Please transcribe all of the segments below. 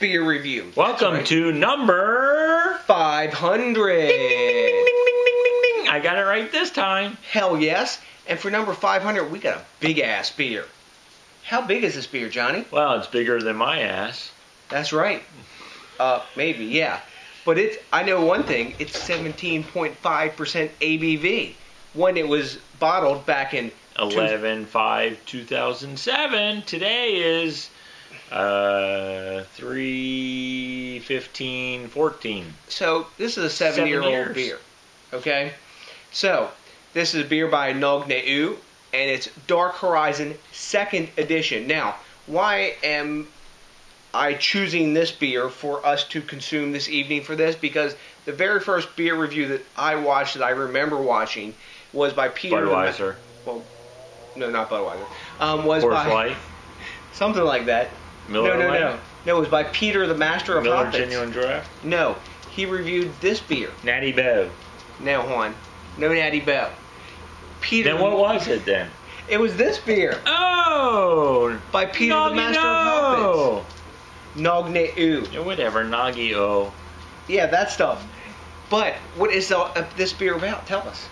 beer review. Welcome to number 500. Ding, ding, ding, ding, ding, ding, ding. I got it right this time. Hell yes. And for number 500, we got a big ass beer. How big is this beer, Johnny? Well, it's bigger than my ass. That's right. Maybe, yeah. But I know one thing. It's 17.5% ABV when it was bottled back in 11/5/2007. Today is 3/15/14. So this is a 7-year-old beer. Okay? So this is a beer by Nøgne Ø, and it's Dark Horizon 2nd edition. Now, why am I choosing this beer for us to consume this evening for this? Because the very first beer review that I watched, that I remember watching, was by Peter. Budweiser. Well, no, not Budweiser. Was Coors by Light. Something like that. Miller Lite? No, it was by Peter, the master of Miller hoppets. Genuine Draft. No, he reviewed this beer. Natty Bev. Now, Juan, no Natty Bev. Peter. Then what was it then? It was this beer. Oh! By Peter, the master of hoppets. Nøgne Ø. Yeah, whatever, Nagi O. Yeah, that stuff. But what is this beer about? Tell us.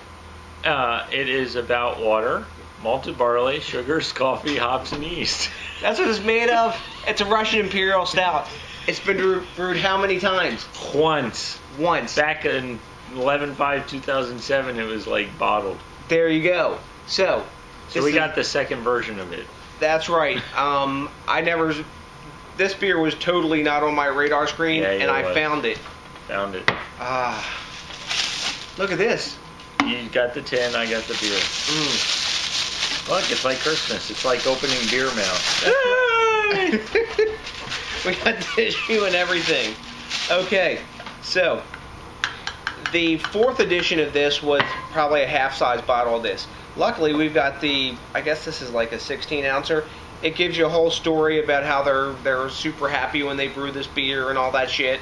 It is about water, malted barley, sugars, coffee, hops, and yeast. That's what it's made of. It's a Russian Imperial Stout. It's been brewed how many times? Once. Back in 11/5/2007, it was like bottled. There you go. So we got the second version of it. That's right. This beer was totally not on my radar screen, and I found it. Look at this. You got the tin, I got the beer. Look, it's like Christmas. It's like opening beer mouth. We got tissue and everything. Okay, so the 4th edition of this was probably a half-size bottle of this. Luckily, we've got I guess this is like a 16-ouncer. It gives you a whole story about how they're super happy when they brew this beer and all that shit.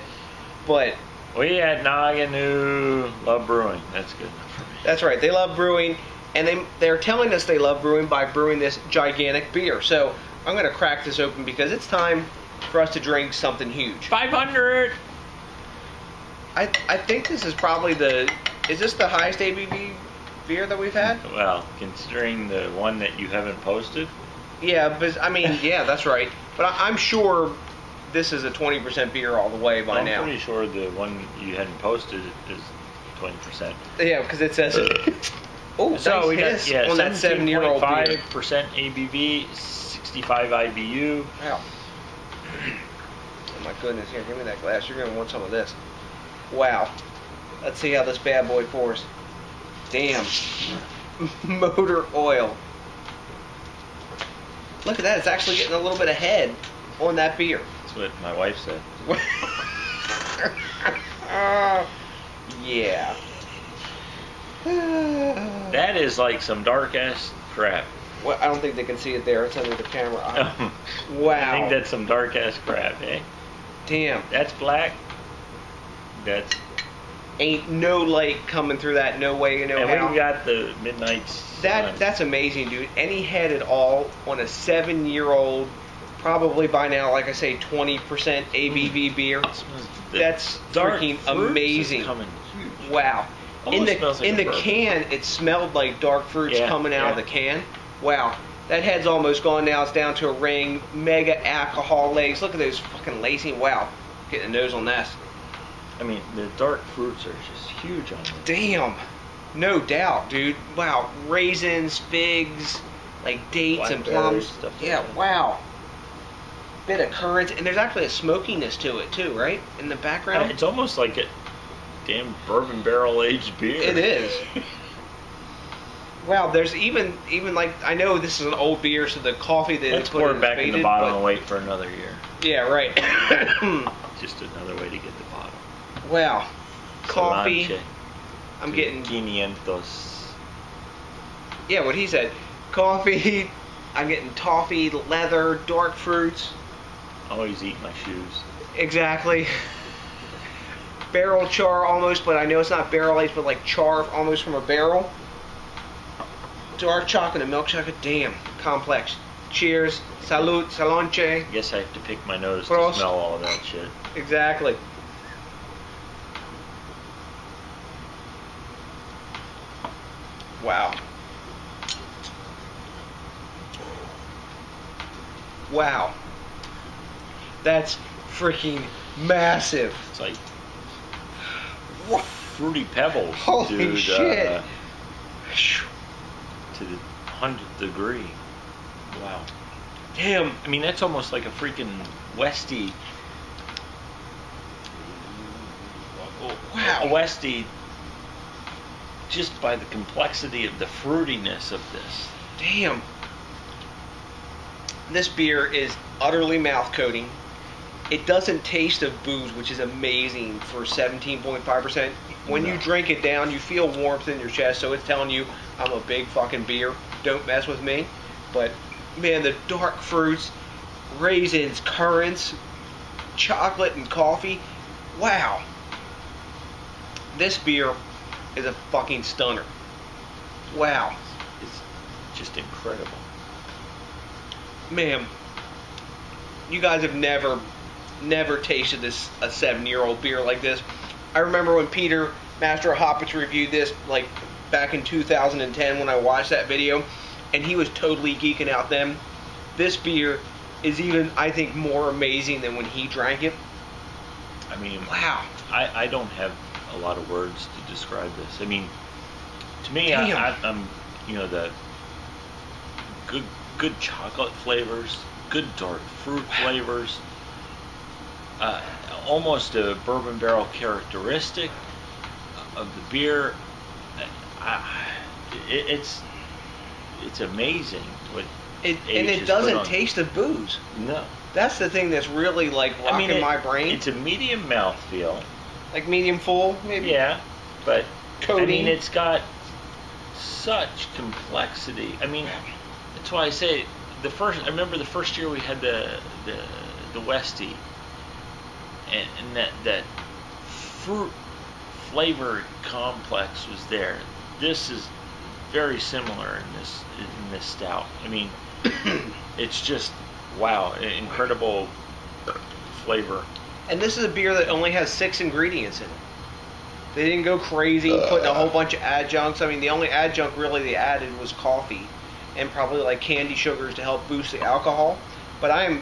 But we at Nøgne Ø love brewing. That's good enough for me. That's right. They love brewing, and they're telling us they love brewing by brewing this gigantic beer. So I'm going to crack this open because it's time for us to drink something huge. 500. I think this is probably is this the highest ABV beer that we've had? Well, considering the one that you haven't posted. Yeah, but I mean, yeah, that's right. But I'm sure this is a 20% beer all the way by now. I'm pretty sure the one you hadn't posted is 20%. Yeah, because it says it. Oh, so we got on that 7-year-old beer. 5% ABV, 65 IBU. Wow. Oh my goodness! Here, give me that glass. You're gonna want some of this. Wow. Let's see how this bad boy pours. Damn. Motor oil. Look at that. It's actually getting a little bit of head on that beer. That's what my wife said. Yeah. That is like some dark-ass crap. Well, I don't think they can see it there. It's under the camera. Wow. I think that's some dark-ass crap, eh? Damn. That's black. That's... Ain't no light coming through that, no way, you know how. And we got the midnight sun. That's amazing, dude. Any head at all on a 7-year-old, probably by now, like I say, 20% ABV beer. That's freaking amazing. Wow. In the can, it smelled like dark fruits coming out of the can. Wow. That head's almost gone now. It's down to a ring. Mega alcohol legs. Look at those fucking lazy. Wow. Getting a nose on that. I mean, the dark fruits are just huge on them. Damn. No doubt, dude. Wow. Raisins, figs, like dates and plums. Stuff yeah, like wow. Bit of currants. And there's actually a smokiness to it, too, right? In the background. It's almost like a damn bourbon barrel aged beer. It is. Wow, there's even like, I know this is an old beer, so the coffee that Let's they put pour in it back faded, in the bottle and wait for another year. Yeah, right. Just another way to get the bottle. Wow. Coffee. Solange. I'm getting 500. Yeah, what he said. Coffee. I'm getting toffee, leather, dark fruits. Always eat my shoes. Exactly. Barrel char almost, but I know it's not barrel aged, but like char almost from a barrel. Dark chocolate and milk chocolate. Damn. Complex. Cheers. Salud. Salonche. I guess I have to pick my nose Prost. to smell all of that shit. Exactly. Wow. Wow. That's freaking massive. It's like fruity pebbles, Holy dude. shit. To the 100th degree. Wow. Damn. I mean, that's almost like a freaking Westie. Wow. A Westie, just by the complexity of the fruitiness of this. Damn. This beer is utterly mouth coating. It doesn't taste of booze, which is amazing for 17.5%. When you drink it down, you feel warmth in your chest, so it's telling you, I'm a big fucking beer. Don't mess with me. But, man, the dark fruits, raisins, currants, chocolate, and coffee. Wow. This beer is a fucking stunner. Wow. It's just incredible. Man, you guys have never tasted this, a 7-year-old beer like this. I remember when Peter, Master of Hoppets, reviewed this, like, back in 2010 when I watched that video, and he was totally geeking out then. This beer is even, I think, more amazing than when he drank it. I mean, wow. I don't have a lot of words to describe this. I mean, to me, I'm, you know, the good chocolate flavors, good dark fruit flavors, almost a bourbon barrel characteristic of the beer. It's amazing what and it doesn't taste of booze. No. That's the thing that's really like rocking my brain. It's a medium mouthfeel. Like medium full, maybe? Yeah, but coating. I mean, it's got such complexity. I mean, that's why I say I remember the first year we had the Westie, and that fruit flavor complex was there. This is very similar in this stout. I mean, it's just wow, incredible flavor. And this is a beer that only has 6 ingredients in it. They didn't go crazy putting a whole bunch of adjuncts. I mean, the only adjunct really they added was coffee and probably like candy sugars to help boost the alcohol. But I'm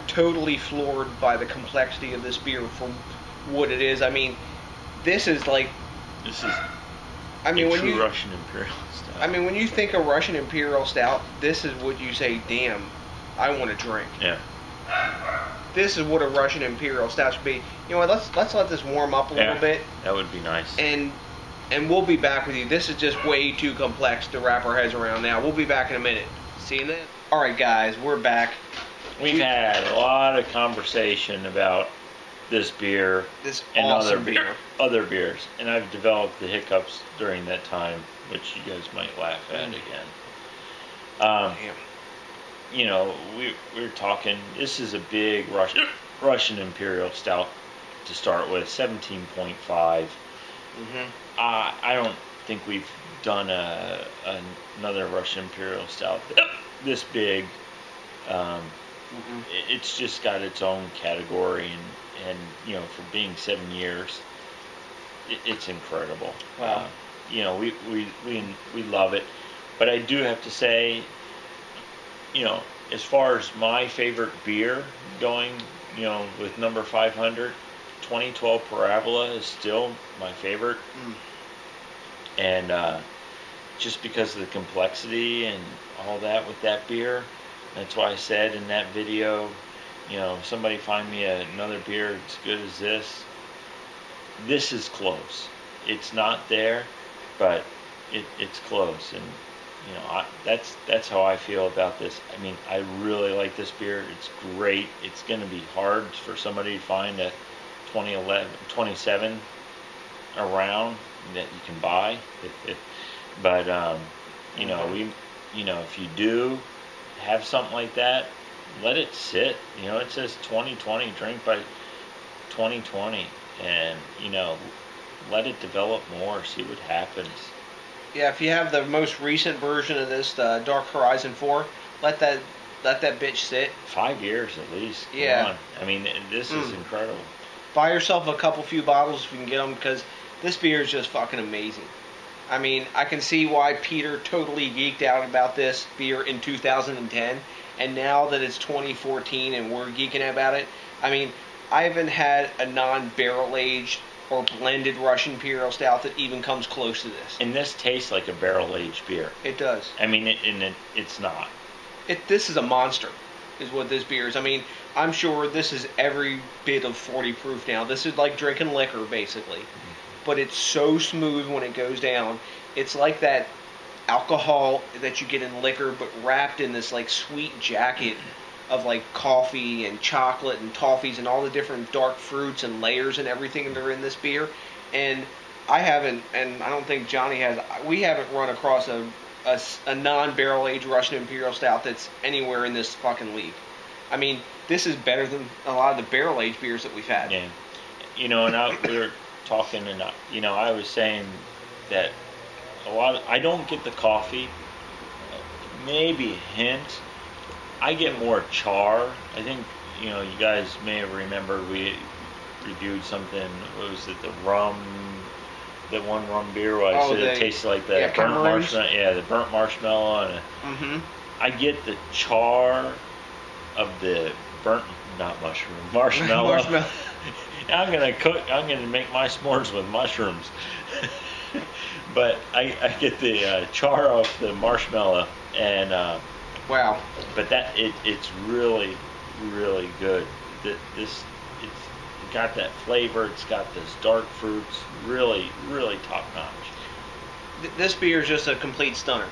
totally floored by the complexity of this beer for what it is. I mean, this is like a true Russian Imperial Stout. I mean, when you think of Russian Imperial Stout, this is what you say, damn, I want to drink. Yeah. This is what a Russian Imperial Stout should be. You know what, let's let this warm up a little bit. That would be nice. And we'll be back with you. This is just way too complex to wrap our heads around now. We'll be back in a minute. See you then. Alright guys, we're back. We've had a lot of conversation about this beer and awesome beer. Other beers. And I've developed the hiccups during that time, which you guys might laugh at again. Damn. You know, we were talking, this is a big Russian Imperial Stout to start with, 17.5. Mm-hmm. I don't think we've done another Russian Imperial Stout this big. It's just got its own category, and you know, for being 7 years, it's incredible. Wow. You know, we love it, but I do have to say, you know, as far as my favorite beer going, you know, with number 500, 2012 Parabola is still my favorite. And just because of the complexity and all that with that beer, that's why I said in that video, you know, if somebody find me another beer as good as this is close. It's not there, but it's close. And you know, that's how I feel about this. I mean, I really like this beer. It's great. It's going to be hard for somebody to find a 27 around that you can buy. But you know, if you do have something like that, let it sit. You know, it says 2020, drink by 2020, and you know, let it develop more. See what happens. Yeah, if you have the most recent version of this, Dark Horizon 4, let that let that bitch sit. 5 years at least. Come on. I mean, this is incredible. Buy yourself a few bottles if you can get them, because this beer is just fucking amazing. I mean, I can see why Peter totally geeked out about this beer in 2010, and now that it's 2014 and we're geeking about it, I mean, I haven't had a non-barrel aged or blended Russian Imperial Stout that even comes close to this. And this tastes like a barrel aged beer. It does. I mean, it's not. This is a monster, is what this beer is. I mean, I'm sure this is every bit of 40 proof now. This is like drinking liquor, basically. But it's so smooth when it goes down. It's like that alcohol that you get in liquor, but wrapped in this like sweet jacket of like coffee and chocolate and toffees and all the different dark fruits and layers and everything that are in this beer. And I haven't, and I don't think Johnny has, we haven't run across a non-barrel aged Russian Imperial Stout that's anywhere in this fucking league. I mean, this is better than a lot of the barrel aged beers that we've had. Yeah. You know, and we were talking, and you know, I was saying that I don't get the coffee, maybe a hint. I get more char. I think, you know, you guys may have remembered we reviewed something. What was it? The one rum beer where I said it tasted like the burnt marshmallow. Yeah, the burnt marshmallow. And I get the char of the burnt, not mushroom, marshmallow. I'm gonna make my s'mores with mushrooms. But I get the char off the marshmallow, and wow. But it's really, really good. It's got that flavor. It's got those dark fruits. Really, really top notch. This beer is just a complete stunner.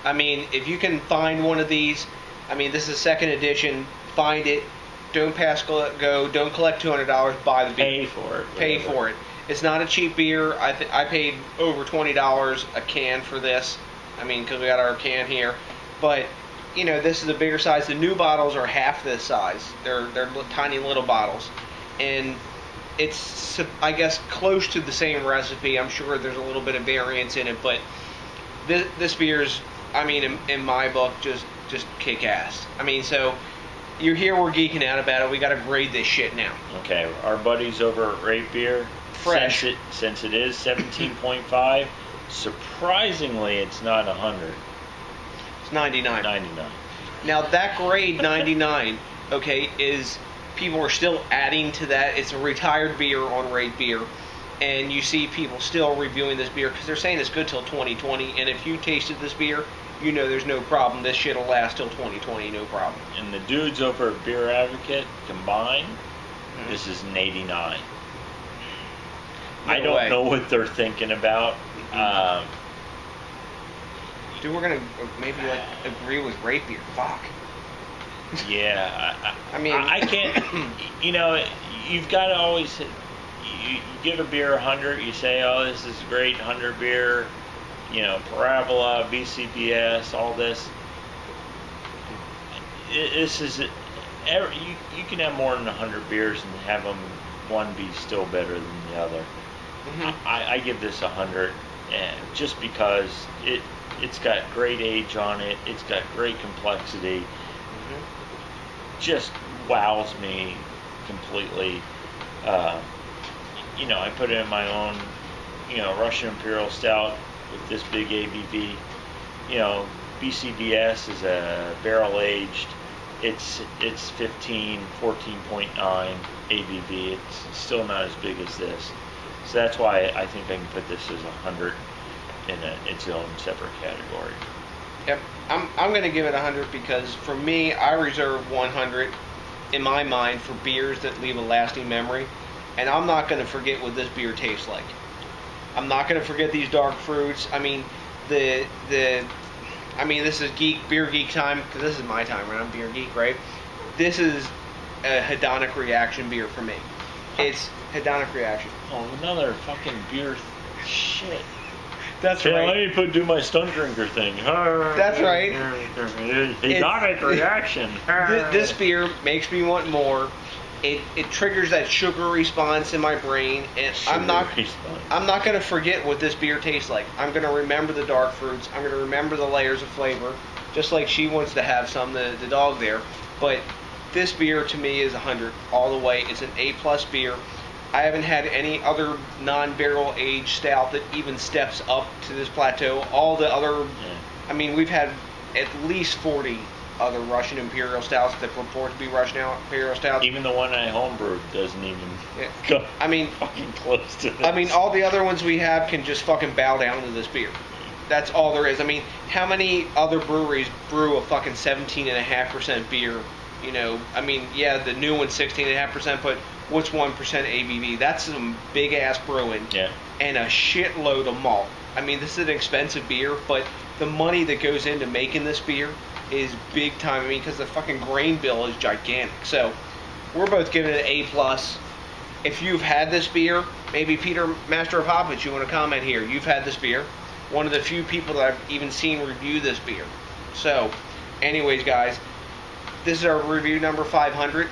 I mean, if you can find one of these, I mean, this is second edition. Find it. Don't pass go. Don't collect $200. Buy the beer. Pay for it. Pay for it. It's not a cheap beer. I paid over $20 a can for this. I mean, because we got our can here. But, you know, this is a bigger size. The new bottles are half this size. They're tiny little bottles. And it's, I guess, close to the same recipe. I'm sure there's a little bit of variance in it. But this beer's, I mean, in my book, just kick ass. I mean, so you're here, we're geeking out about it. We got to grade this shit now. Okay, our buddies over at Rate Beer, fresh. Since it is 17.5, surprisingly, it's not 100. It's 99. 99. Now that grade 99, okay, is people are still adding to that. It's a retired beer on Rate Beer, and you see people still reviewing this beer because they're saying it's good till 2020. And if you tasted this beer, you know there's no problem. This shit'll last till 2020, no problem. And the dudes over at Beer Advocate combined, this is an 89. I don't know what they're thinking about. Dude, we're gonna maybe like agree with Rate Beer. Fuck. Yeah, I mean, I can't. You know, you've got to always. You give a beer 100. You say, "Oh, this is great 100 beer." You know, Parabola, BCBS, all this. This is. You can have more than 100 beers and have them one be still better than the other. I give this 100, and just because it's got great age on it, it's got great complexity. Just wows me completely. You know, I put it in my own, you know, Russian Imperial Stout with this big ABV. You know, BCBS is a barrel aged. It's 14.9 ABV. It's still not as big as this. So that's why I think I can put this as 100 in its own separate category. Yep, I'm going to give it 100 because for me, I reserve 100 in my mind for beers that leave a lasting memory, and I'm not going to forget what this beer tastes like. I'm not going to forget these dark fruits. I mean, this is beer geek time because this is my time, right? I'm beer geek, right? This is a hedonic reaction beer for me. It's hedonic reaction. Oh, another fucking beer shit. That's right. Let me do my stunt drinker thing. That's right. Hedonic reaction. This beer makes me want more. It triggers that sugar response in my brain, and I'm not going to forget what this beer tastes like. I'm going to remember the dark fruits. I'm going to remember the layers of flavor. just like she wants to have some, the dog there. But this beer to me is 100 all the way. It's an A+ beer. I haven't had any other non-barrel aged stout that even steps up to this plateau. All the other, I mean, we've had at least 40 other Russian Imperial Stouts that purport to be Russian Imperial Stouts. Even the one I homebrewed doesn't even go fucking close to this. I mean, all the other ones we have can just fucking bow down to this beer. That's all there is. I mean, how many other breweries brew a fucking 17.5% beer? You know, I mean, yeah, the new one's 16.5%, but what's 1% ABV? That's some big ass brewing. Yeah. And a shitload of malt. I mean, this is an expensive beer, but the money that goes into making this beer is big time. I mean, because the fucking grain bill is gigantic. So we're both giving it an A+. If you've had this beer, maybe Peter, Master of Hoppage, you want to comment here. You've had this beer. One of the few people that I've even seen review this beer. So, anyways, guys, this is our review number 500.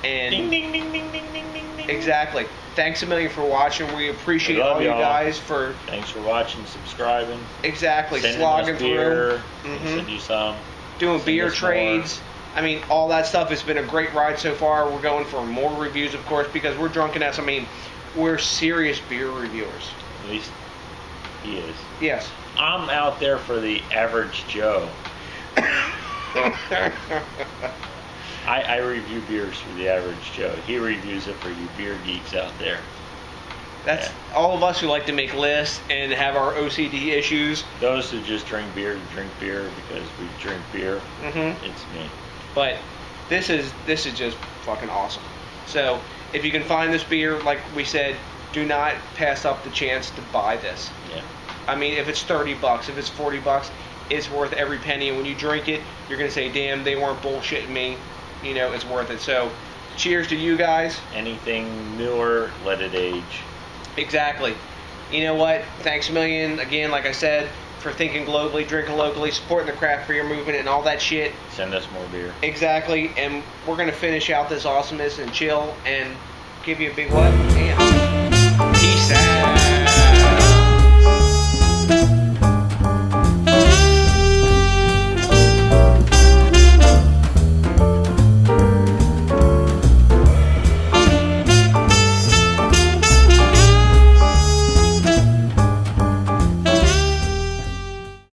And ding, ding, ding, ding, ding, ding, ding. Exactly. Thanks a million for watching. We appreciate all you guys for... Thanks for watching, subscribing. Exactly. Slogging through. Send you some. Doing beer trades. More. I mean, all that stuff has been a great ride so far. We're going for more reviews, of course, because we're drunken ass. I mean, we're serious beer reviewers. At least he is. Yes. I'm out there for the average Joe. I review beers for the average Joe. He reviews it for you beer geeks out there. That's all of us who like to make lists and have our OCD issues. Those who just drink beer because we drink beer. It's me. But this is just fucking awesome. So if you can find this beer, like we said, do not pass up the chance to buy this. Yeah. I mean, if it's $30, if it's $40, it's worth every penny. And when you drink it, you're gonna say, "Damn, they weren't bullshitting me." You know, it's worth it. So, cheers to you guys. Anything newer, let it age. Exactly. You know what? Thanks a million again, like I said, for thinking globally, drinking locally, supporting the craft beer movement, and all that shit. Send us more beer. Exactly. And we're gonna finish out this awesomeness and chill and give you a big what? Damn.